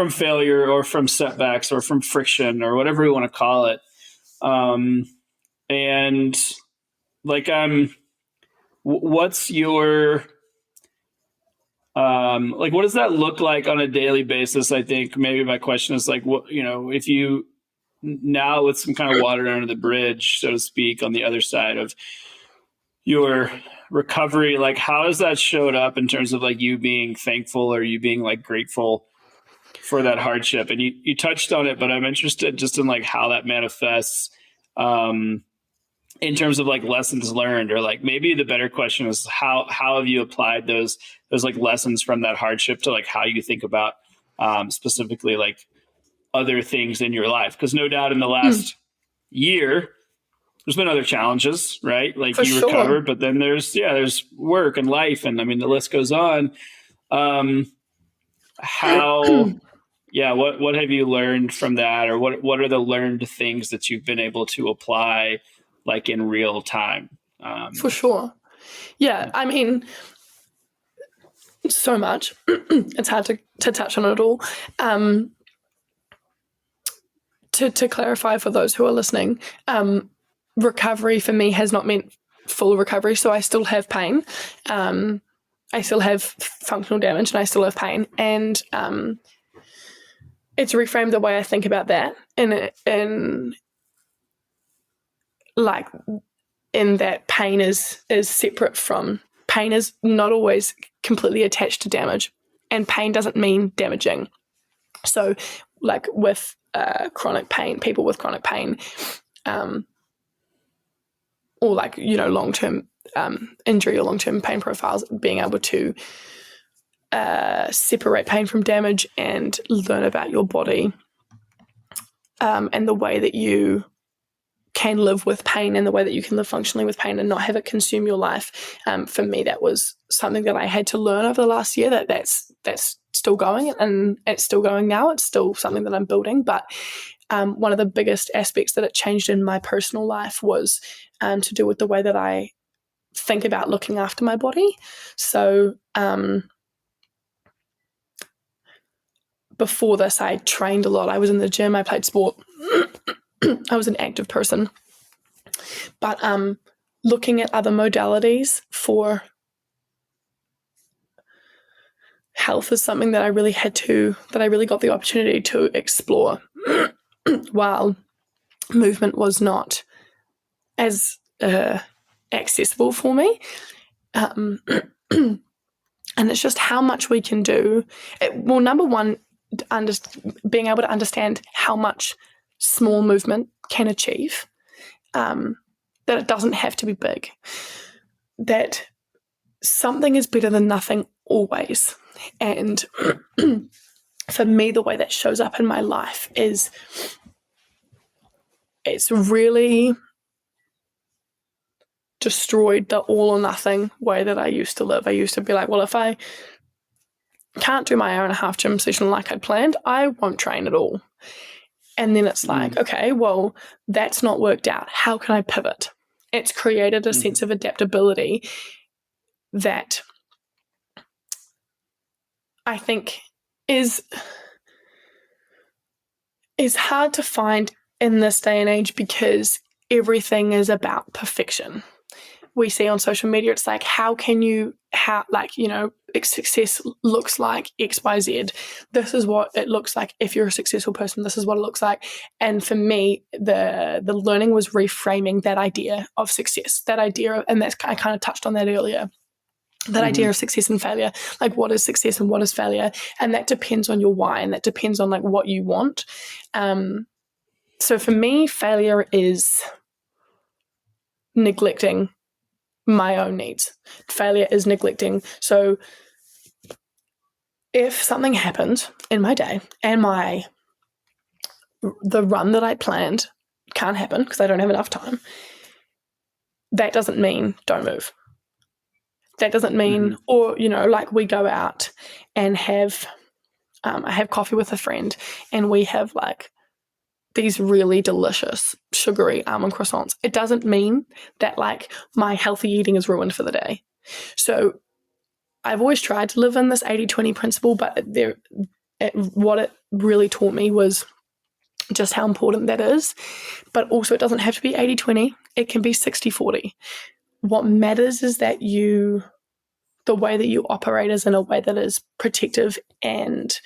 failure or from setbacks or from friction or whatever we want to call it. And like, what's your, like, what does that look like on a daily basis? I think maybe my question is like, what, if you now with some kind of water under the bridge, so to speak, on the other side of your recovery, like how has that showed up in terms of like you being thankful or you being like grateful for that hardship? And you touched on it, but I'm interested just in like how that manifests, in terms of like lessons learned, or like maybe the better question is how have you applied those like lessons from that hardship to like how you think about specifically like other things in your life? Because no doubt in the last year, there's been other challenges, right? Like you recovered, but then there's work and life. And I mean, the list goes on. What have you learned from that? Or what are the learned things that you've been able to apply like in real time? For sure. Yeah. I mean, so much. It's hard to touch on it all. To clarify for those who are listening, recovery for me has not meant full recovery. So I still have pain. I still have functional damage and I still have pain. And it's reframed the way I think about that. In that pain is separate from, pain is not always completely attached to damage, and pain doesn't mean damaging. So like with chronic pain, people with chronic pain, or like, long-term injury or long-term pain profiles, being able to separate pain from damage and learn about your body, and the way that you can live with pain and the way that you can live functionally with pain and not have it consume your life. For me, that was something that I had to learn over the last year. That's still going, and it's still going now. It's still something that I'm building. But one of the biggest aspects that it changed in my personal life was to do with the way that I think about looking after my body. So before this, I trained a lot. I was in the gym. I played sport. I was an active person. But looking at other modalities for health is something that I really got the opportunity to explore while movement was not as accessible for me. And it's just how much we can do. Number one, being able to understand how much small movement can achieve, that it doesn't have to be big, that something is better than nothing always. And for me, the way that shows up in my life is it's really destroyed the all or nothing way that I used to live. I used to be like, well, if I can't do my hour and a half gym session like I'd planned, I won't train at all. And then it's like, okay, well, that's not worked out. How can I pivot? It's created a sense of adaptability that I think is hard to find in this day and age, because everything is about perfection. We see on social media, it's like, success looks like X, Y, Z. This is what it looks like. If you're a successful person, this is what it looks like. And for me, the learning was reframing that idea of success, that idea of, and that's, I kind of touched on that earlier, that idea of success and failure. Like, what is success and what is failure? And that depends on your why, and that depends on like what you want. So for me, failure is neglecting my own needs. Failure is neglecting. So if something happens in my day and the run that I planned can't happen because I don't have enough time, that doesn't mean don't move. That doesn't mean, or, like we go out and have, I have coffee with a friend and we have like these really delicious sugary almond croissants. It doesn't mean that like my healthy eating is ruined for the day. So I've always tried to live in this 80-20 principle, but what it really taught me was just how important that is. But also it doesn't have to be 80-20. It can be 60-40. What matters is that the way that you operate is in a way that is protective and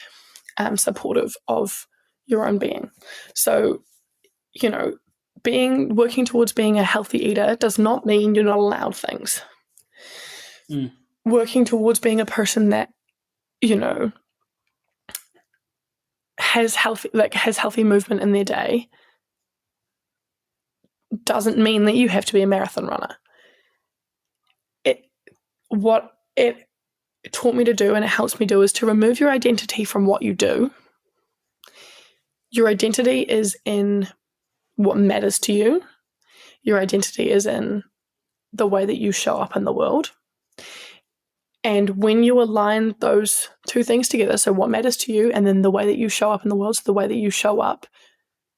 supportive of your own being. So, working towards being a healthy eater does not mean you're not allowed things. Working towards being a person that, has healthy movement in their day doesn't mean that you have to be a marathon runner. What it taught me to do, and it helps me do, is to remove your identity from what you do. Your identity is in what matters to you. Your identity is in the way that you show up in the world. And when you align those two things together, so what matters to you and then the way that you show up in the world, so the way that you show up,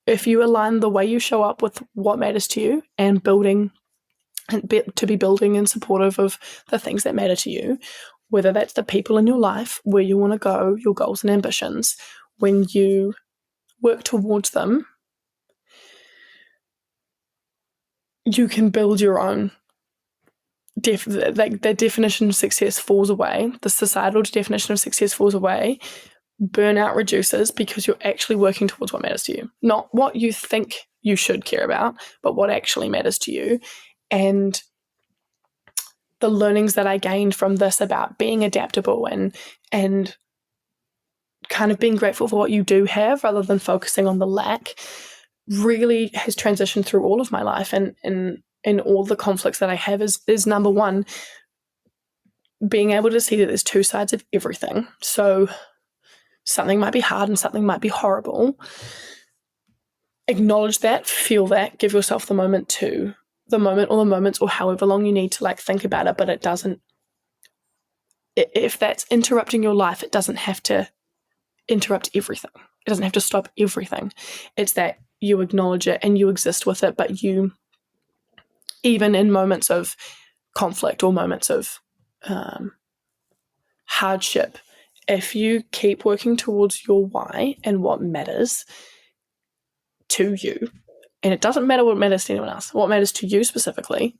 if you align the way you show up with what matters to you and building and supportive of the things that matter to you, whether that's the people in your life, where you want to go, your goals and ambitions, when you work towards them, you can build your own. The definition of success falls away. The societal definition of success falls away. Burnout reduces because you're actually working towards what matters to you. Not what you think you should care about, but what actually matters to you. And the learnings that I gained from this about being adaptable and kind of being grateful for what you do have rather than focusing on the lack really has transitioned through all of my life, and in all the conflicts that I have is number one, being able to see that there's two sides of everything. So something might be hard and something might be horrible. Acknowledge that, feel that, give yourself the moment or the moments or however long you need to like think about it, but it doesn't, if that's interrupting your life, it doesn't have to interrupt everything. It doesn't have to stop everything. It's that you acknowledge it and you exist with it, but you, even in moments of conflict or moments of hardship, if you keep working towards your why and what matters to you, and it doesn't matter what matters to anyone else, what matters to you specifically,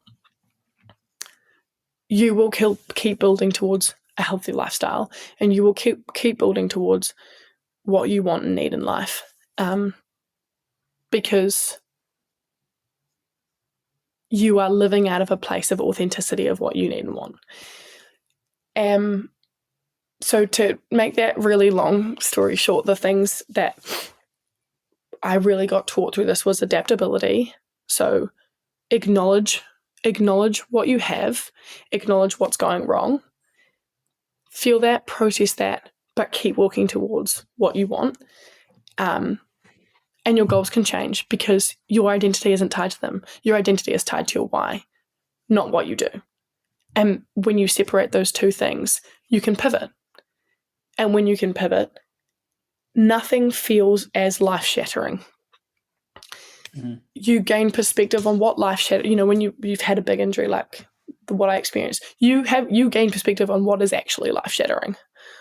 you will keep building towards a healthy lifestyle, and you will keep building towards what you want and need in life, because you are living out of a place of authenticity of what you need and want. So to make that really long story short, the things that I really got taught through this was adaptability. So acknowledge what you have, acknowledge what's going wrong, feel that, process that, but keep walking towards what you want. And your goals can change because your identity isn't tied to them. Your identity is tied to your why, not what you do. And when you separate those two things, you can pivot. And when you can pivot, nothing feels as life-shattering. Mm-hmm. You gain perspective on what life-shattering, when you've had a big injury like what I experienced, you gain perspective on what is actually life-shattering,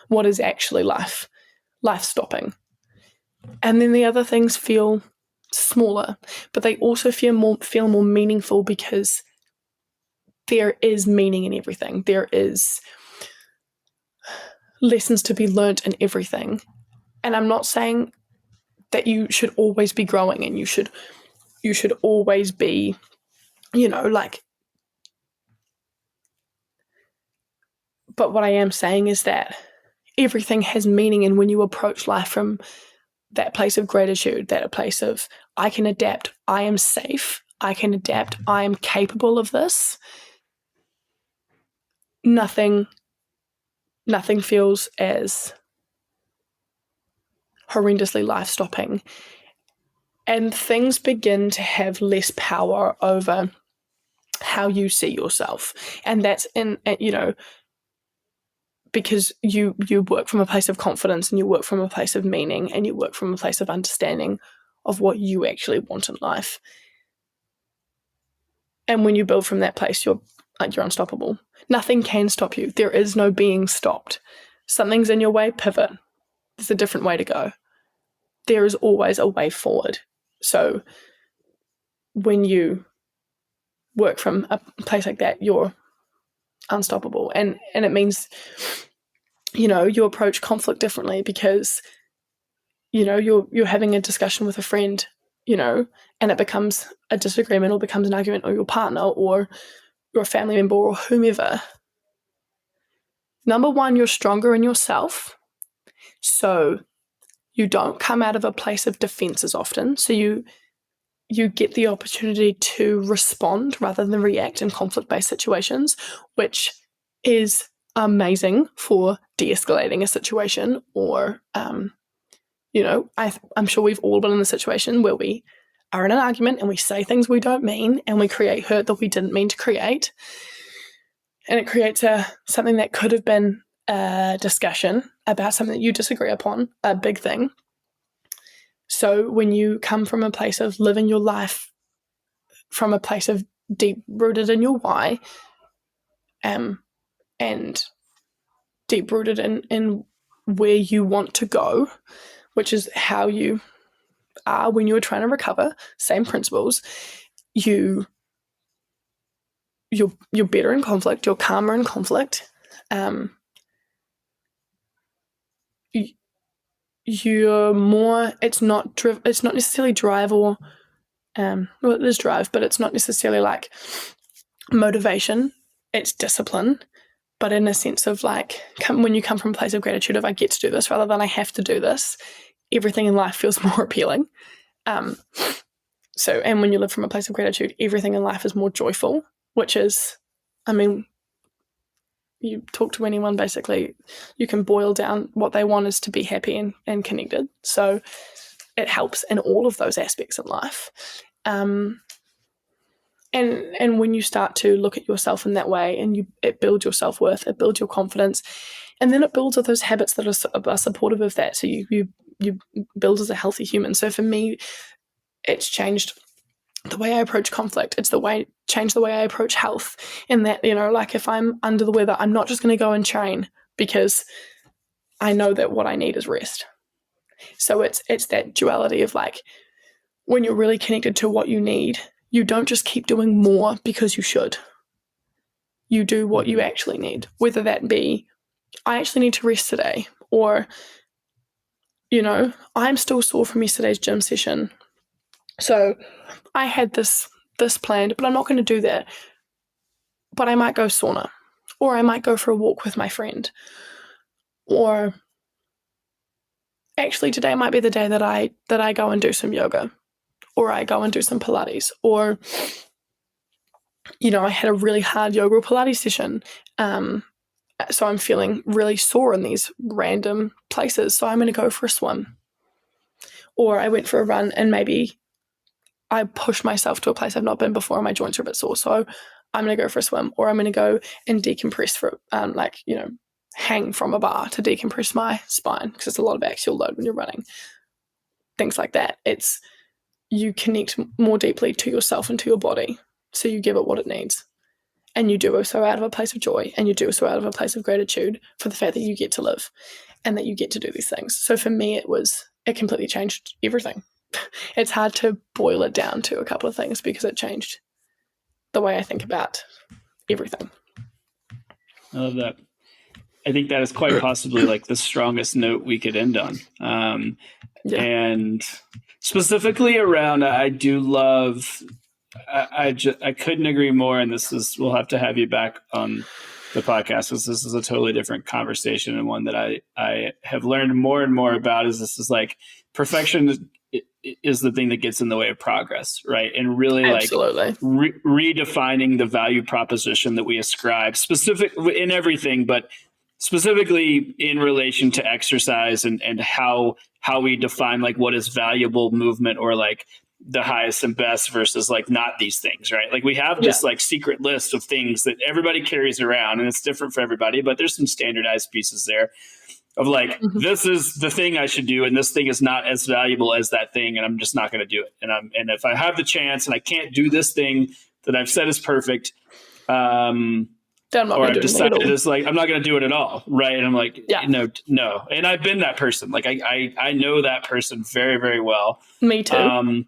what is actually life-stopping. And then the other things feel smaller, but they also feel more meaningful because there is meaning in everything. There is lessons to be learnt in everything. And I'm not saying that you should always be growing and you should always be, but what I am saying is that everything has meaning, and when you approach life from that place of gratitude, that place of, I can adapt, I am safe, I can adapt, I am capable of this, nothing feels as horrendously life-stopping. And things begin to have less power over how you see yourself. And that's because you work from a place of confidence, and you work from a place of meaning, and you work from a place of understanding of what you actually want in life. And when you build from that place, you're unstoppable. Nothing can stop you. There is no being stopped. Something's in your way, pivot. There's a different way to go. There is always a way forward. So when you work from a place like that, you're unstoppable. And it means, you approach conflict differently because, you're having a discussion with a friend, and it becomes a disagreement or becomes an argument, or your partner or your family member or whomever. Number one, you're stronger in yourself. So you don't come out of a place of defense as often. So you get the opportunity to respond rather than react in conflict-based situations, which is amazing for de-escalating a situation. Or, I'm sure we've all been in a situation where we are in an argument and we say things we don't mean and we create hurt that we didn't mean to create. And it creates something that could have been a discussion about something that you disagree upon, a big thing. So when you come from a place of living your life from a place of deep rooted in your why, and deep rooted in where you want to go, which is how you are when you're trying to recover, same principles, you're better in conflict, you're calmer in conflict, you're more, it's not necessarily drive or well, it is drive, but it's not necessarily like motivation, it's discipline, but in a sense of like, when you come from a place of gratitude of I get to do this rather than I have to do this, everything in life feels more appealing. So, and when you live from a place of gratitude, everything in life is more joyful, which is, you talk to anyone, basically, you can boil down what they want is to be happy and connected. So it helps in all of those aspects of life. And when you start to look at yourself in that way, and it builds your self-worth, it builds your confidence, and then it builds all those habits that are supportive of that. So you build as a healthy human. So for me, it's changed the way I approach conflict. It's changed the way I approach health, in that, like if I'm under the weather, I'm not just going to go and train because I know that what I need is rest. So it's that duality of like, when you're really connected to what you need, you don't just keep doing more because you should. You do what you actually need, whether that be, I actually need to rest today, or, I'm still sore from yesterday's gym session. So I had this planned, but I'm not going to do that. But I might go sauna, or I might go for a walk with my friend, Or actually today might be the day that I go and do some yoga, or I go and do some Pilates, or, I had a really hard yoga or Pilates session. So I'm feeling really sore in these random places. So I'm going to go for a swim. Or I went for a run and maybe I pushed myself to a place I've not been before and my joints are a bit sore. So I'm going to go for a swim. Or I'm going to go and decompress for, hang from a bar to decompress my spine, because it's a lot of axial load when you're running. Things like that. It's, you connect more deeply to yourself and to your body. So you give it what it needs. And you do so out of a place of joy, and you do so out of a place of gratitude for the fact that you get to live and that you get to do these things. So for me, it completely changed everything. It's hard to boil it down to a couple of things because it changed the way I think about everything. I love that. I think that is quite possibly like the strongest note we could end on. And specifically around, I do love, I couldn't agree more. And we'll have to have you back on the podcast, because this is a totally different conversation, and one that I have learned more and more about. This is like perfection is the thing that gets in the way of progress, right? And really Absolutely. like redefining the value proposition that we ascribe specific in everything, but specifically in relation to exercise and how we define like what is valuable movement, or like the highest and best versus like not these things, right? Like we have this like secret list of things that everybody carries around, and it's different for everybody, but there's some standardized pieces there of like, this is the thing I should do, and this thing is not as valuable as that thing, and I'm just not going to do it. And if I have the chance and I can't do this thing that I've said is perfect, or I've decided it's like, I'm not going to do it at all. Right. And I'm like, no. And I've been that person. Like I know that person very, very well. Me too.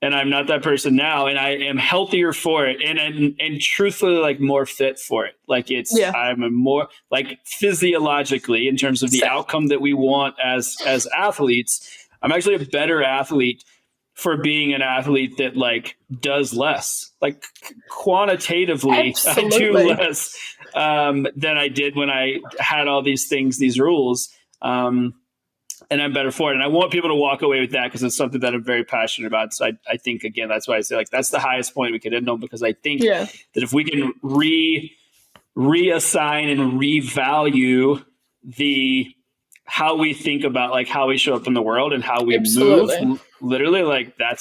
And I'm not that person now, and I am healthier for it, and truthfully, like more fit for it. Like I'm a more like physiologically, in terms of the outcome that we want as athletes. I'm actually a better athlete for being an athlete that like does less, like quantitatively. Absolutely. I do less than I did when I had all these things, these rules. And I'm better for it. And I want people to walk away with that, because it's something that I'm very passionate about. So I think, again, that's why I say like, that's the highest point we could end on, because I think that if we can reassign and revalue how we think about like how we show up in the world and how we move, literally, like that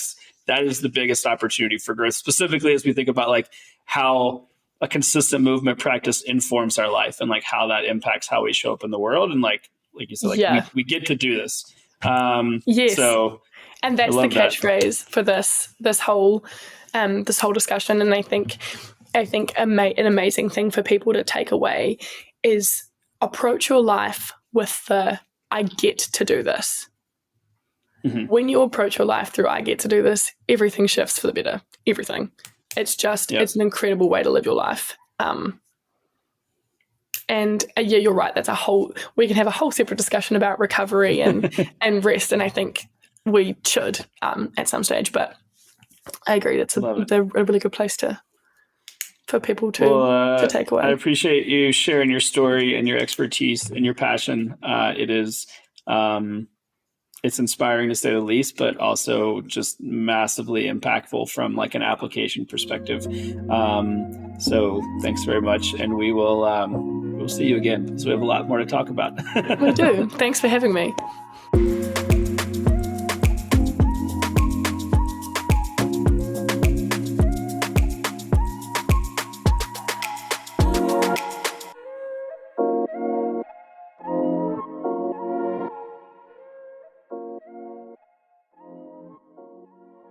is the biggest opportunity for growth, specifically as we think about like how a consistent movement practice informs our life, and like how that impacts how we show up in the world. And like you said, like we get to do this. Yes. So, and that's the catchphrase for this whole discussion. And I think an amazing thing for people to take away is approach your life with I get to do this. Mm-hmm. When you approach your life through I get to do this, everything shifts for the better. Everything. It's just, it's an incredible way to live your life. And you're right. We can have a whole separate discussion about recovery and rest. And I think we should at some stage, but I agree. That's a really good place for people to take away. I appreciate you sharing your story and your expertise and your passion. It's inspiring to say the least, but also just massively impactful from like an application perspective. So thanks very much. And we'll see you again, because we have a lot more to talk about. We do. Thanks for having me.